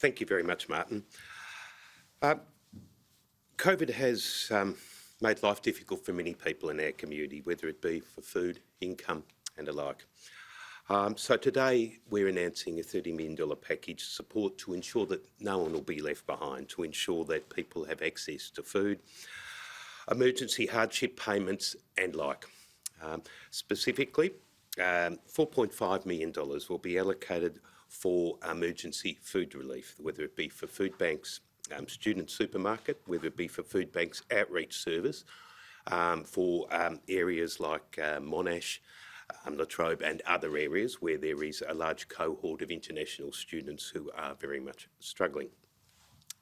Thank you very much, Martin. COVID has made life difficult for many people in our community, whether it be for food, income and the like. So today we're announcing a $30 million package support to ensure that no one will be left behind, to ensure that people have access to food, emergency hardship payments and like. Specifically, $4.5 million will be allocated for emergency food relief, whether it be for food banks, student supermarket, whether it be for food banks outreach service, for areas like Monash, Latrobe and other areas where there is a large cohort of international students who are very much struggling.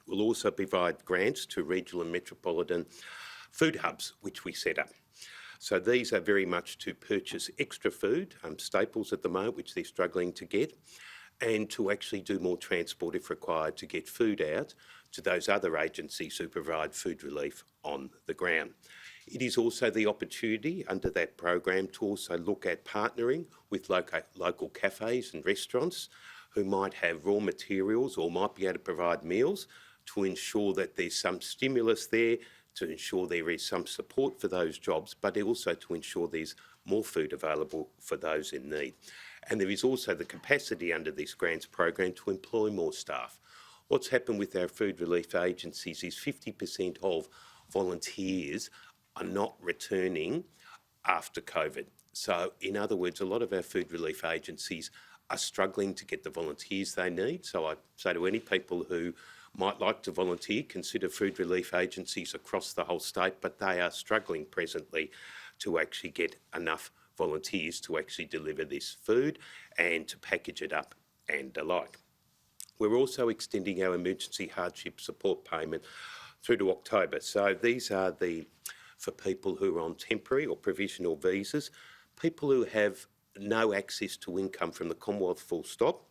We'll also provide grants to regional and metropolitan food hubs, which we set up. So these are very much to purchase extra food, staples at the moment, which they're struggling to get, and to actually do more transport if required to get food out to those other agencies who provide food relief on the ground. It is also the opportunity under that program to also look at partnering with local cafes and restaurants who might have raw materials or might be able to provide meals to ensure that there's some stimulus there, to ensure there is some support for those jobs, but also to ensure there's more food available for those in need. And there is also the capacity under this grants program to employ more staff. What's happened with our food relief agencies is 50% of volunteers are not returning after COVID. So in other words, a lot of our food relief agencies are struggling to get the volunteers they need. So I say to any people who might like to volunteer, consider food relief agencies across the whole state, but they are struggling presently to actually get enough volunteers to actually deliver this food and to package it up and the like. We're also extending our emergency hardship support payment through to October. So these are for people who are on temporary or provisional visas, people who have no access to income from the Commonwealth full stop.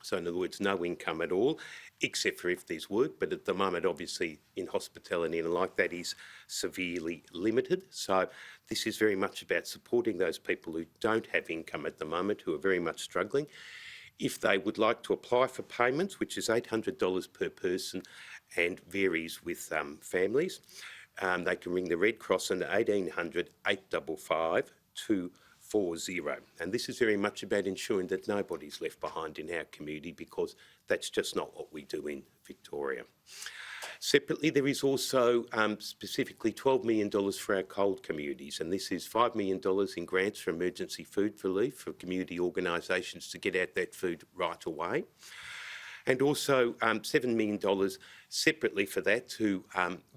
So in other words, no income at all, except for if there's work. But at the moment, obviously, in hospitality and like that is severely limited. So this is very much about supporting those people who don't have income at the moment, who are very much struggling. If they would like to apply for payments, which is $800 per person and varies with families, they can ring the Red Cross on 1800 855 240. And this is very much about ensuring that nobody's left behind in our community, because that's just not what we do in Victoria. Separately, there is also specifically $12 million for our cold communities, and this is $5 million in grants for emergency food relief for community organisations to get out that food right away. And also $7 million separately for that to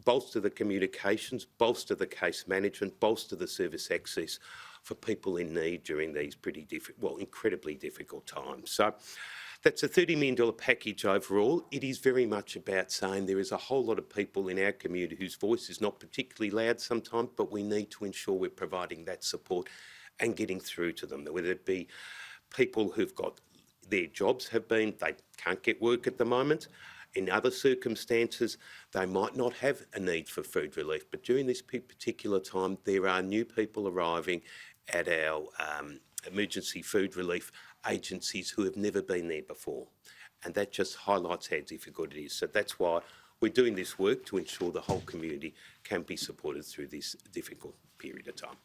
bolster the communications, bolster the case management, bolster the service access for people in need during these incredibly difficult times. So that's a $30 million package overall. It is very much about saying there is a whole lot of people in our community whose voice is not particularly loud sometimes, but we need to ensure we're providing that support and getting through to them, whether it be people who've got their jobs they can't get work at the moment. In other circumstances, they might not have a need for food relief, but during this particular time, there are new people arriving at our emergency food relief agencies who have never been there before. And that just highlights how difficult it is. So that's why we're doing this work, to ensure the whole community can be supported through this difficult period of time.